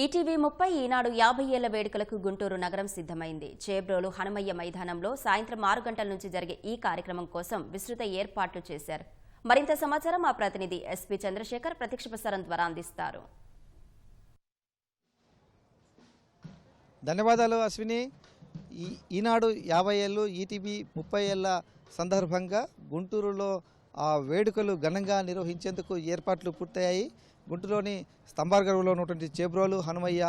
ETV 30 ఈనాడు 50 ఏళ్ల వేడుకలకు గుంటూరు నగరం సిద్ధమైంది. చేబ్రోలు హనుమయ్య మైదానంలో సాయంత్రం 6 గంటల నుంచి జరిగే ఈ కార్యక్రమం కోసం విస్తృత ఏర్పాట్లు చేశారు. మరింత సమాచారం మా ప్రతినిధి ఎస్పీ చంద్రశేఖర్ ప్రత్యక్ష ప్రసారం ద్వారా అందిస్తారు. ధన్యవాదాలు అశ్విని. ఈనాడు 50 ఏళ్ళు ఈటీవీ 30 ఏళ్ల సందర్భంగా గుంటూరులో వేడుకలు ఘనంగా నిర్వహించేందుకు ఏర్పాట్లు పూర్తయ్యాయి. గుంటూరులోని స్తంభార్గర్లో ఉన్నటువంటి చేబ్రోలు హనుమయ్య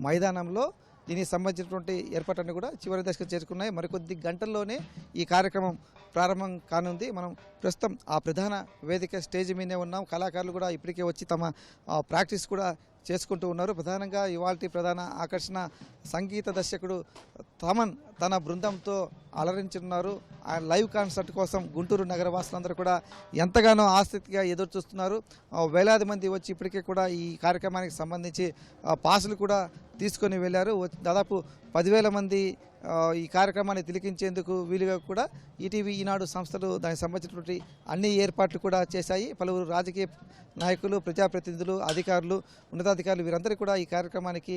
మైదానంలో దీనికి సంబంధించినటువంటి ఏర్పాట్లన్నీ కూడా చివరి దశకు చేరుకున్నాయి. మరికొద్ది గంటల్లోనే ఈ కార్యక్రమం ప్రారంభం కానుంది. మనం ప్రస్తుతం ఆ ప్రధాన వేదిక స్టేజ్ మీదే ఉన్నాం. కళాకారులు కూడా ఇప్పటికే వచ్చి తమ ప్రాక్టీస్ కూడా చేసుకుంటూ ఉన్నారు. ప్రధానంగా ఇవాల్టి ప్రధాన ఆకర్షణ సంగీత దర్శకుడు తమన్ తన బృందంతో అలరించున్నారు. ఆ లైవ్ కాన్సర్ట్ కోసం గుంటూరు నగర వాసులందరూ కూడా ఎంతగానో ఆసక్తిగా ఎదురు చూస్తున్నారు. వేలాది మంది వచ్చి ఇప్పటికే కూడా ఈ కార్యక్రమానికి సంబంధించి పాసులు కూడా తీసుకొని వెళ్ళారు. దాదాపు 10,000 మంది ఈ కార్యక్రమాన్ని తిలకించేందుకు వీలుగా కూడా ఈటీవీ ఈనాడు సంస్థలు దానికి సంబంధించినటువంటి అన్ని ఏర్పాట్లు కూడా చేశాయి. పలువురు రాజకీయ నాయకులు, ప్రజాప్రతినిధులు, అధికారులు, ఉన్నతాధికారులు వీరందరూ కూడా ఈ కార్యక్రమానికి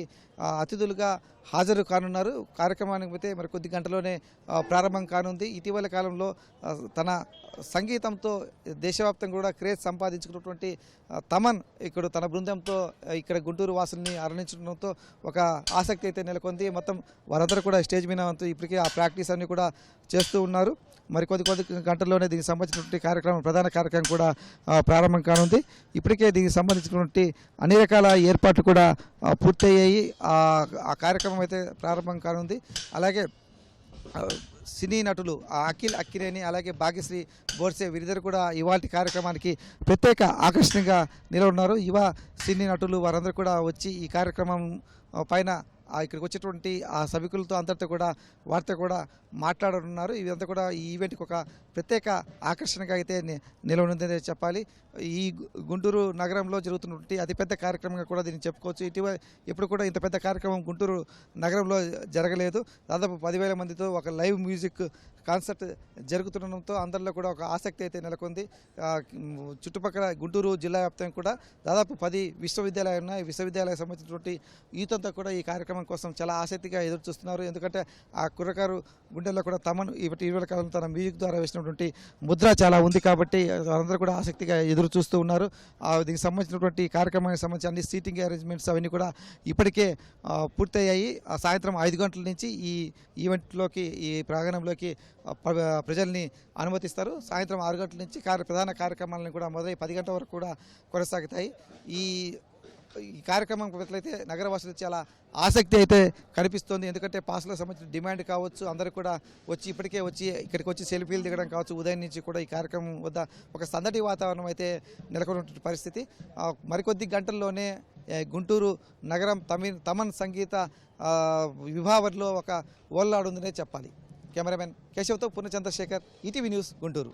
అతిథులుగా హాజరు కానున్నారు. కార్యక్రమానికి అయితే మరి కొద్ది గంటలోనే ప్రారంభం కానుంది. ఇటీవల కాలంలో తన సంగీతంతో దేశవ్యాప్తంగా కూడా క్రేజ్ సంపాదించుకున్నటువంటి తమన్ ఇక్కడ తన బృందంతో ఇక్కడ గుంటూరు వాసుల్ని అరణించడంతో ఒక ఆసక్తి అయితే నెలకొంది. మొత్తం వారందరూ కూడా స్టేజ్ మీద ఇప్పటికే ఆ ప్రాక్టీస్ అన్ని కూడా చేస్తూ ఉన్నారు. మరి కొద్ది గంటల్లోనే దీనికి సంబంధించినటువంటి కార్యక్రమం ప్రధాన కార్యక్రమం కూడా ప్రారంభం కానుంది. ఇప్పటికే దీనికి సంబంధించినటువంటి అన్ని రకాల ఏర్పాట్లు కూడా పూర్తయ్యాయి. ఆ కార్యక్రమం అయితే ప్రారంభం కానుంది. అలాగే సినీ నటులు అఖిల్ అక్కినేని అలాగే భాగ్యశ్రీ బోర్సే వీరిద్దరు కూడా ఇవాల్టి కార్యక్రమానికి ప్రత్యేక ఆకర్షణగా నిలబడినారు. యువ సినీ నటులు వారందరూ కూడా వచ్చి ఈ కార్యక్రమం పైన ఇక్కడికి వచ్చేటువంటి ఆ సభికులతో అందరితో కూడా వారితో కూడా మాట్లాడనున్నారు. ఇదంతా కూడా ఈ ఈవెంట్కి ఒక ప్రత్యేక ఆకర్షణగా అయితే నిలవనుందని చెప్పాలి. ఈ గుంటూరు నగరంలో జరుగుతున్నటువంటి అతిపెద్ద కార్యక్రమంగా కూడా దీన్ని చెప్పుకోవచ్చు. ఇటీవల ఎప్పుడు కూడా ఇంత పెద్ద కార్యక్రమం గుంటూరు నగరంలో జరగలేదు. దాదాపు 10,000 మందితో ఒక లైవ్ మ్యూజిక్ కాన్సర్ట్ జరుగుతుండడంతో అందరిలో కూడా ఒక ఆసక్తి అయితే నెలకొంది. చుట్టుపక్కల గుంటూరు జిల్లా వ్యాప్తంగా కూడా దాదాపు 10 విశ్వవిద్యాలయాలు ఉన్నాయి. విశ్వవిద్యాలయాలకు సంబంధించినటువంటి యూత్ అంతా కూడా ఈ కార్యక్రమం కోసం చాలా ఆసక్తిగా ఎదురు చూస్తున్నారు. ఎందుకంటే ఆ కుర్రకారు గుండెల్లో కూడా తమను ఇటీవల కాలంలో తన మ్యూజిక్ ద్వారా వేసినటువంటి ముద్ర చాలా ఉంది కాబట్టి అందరూ కూడా ఆసక్తిగా ఎదురు చూస్తూ ఉన్నారు. దీనికి సంబంధించినటువంటి కార్యక్రమానికి సంబంధించి అన్ని సీటింగ్ అరేంజ్మెంట్స్ అవన్నీ కూడా ఇప్పటికే పూర్తయ్యాయి. సాయంత్రం 5 గంటల నుంచి ఈ ఈవెంట్లోకి ఈ ప్రాంగణంలోకి ప్రజల్ని అనుమతిస్తారు. సాయంత్రం 6 గంటల నుంచి ప్రధాన కార్యక్రమాలను కూడా మొదలై 10 గంటల వరకు కూడా కొనసాగుతాయి. ఈ కార్యక్రమం అయితే నగరవాసులు చాలా ఆసక్తి అయితే కనిపిస్తుంది. ఎందుకంటే పాసులకు సంబంధించిన డిమాండ్ కావచ్చు, అందరూ కూడా వచ్చి ఇప్పటికే వచ్చి ఇక్కడికి వచ్చి సెల్ఫీలు దిగడం కావచ్చు. ఉదయం నుంచి కూడా ఈ కార్యక్రమం వద్ద ఒక సందడి వాతావరణం అయితే నెలకొన్నటువంటి పరిస్థితి. మరికొద్ది గంటల్లోనే గుంటూరు నగరం తమన్ సంగీత విభావర్లో ఒక ఓల్లాడుందనే చెప్పాలి. కెమెరామెన్ కేశవ్తో పూర్ణ చంద్రశేఖర్, ఈటీవీ న్యూస్, గుంటూరు.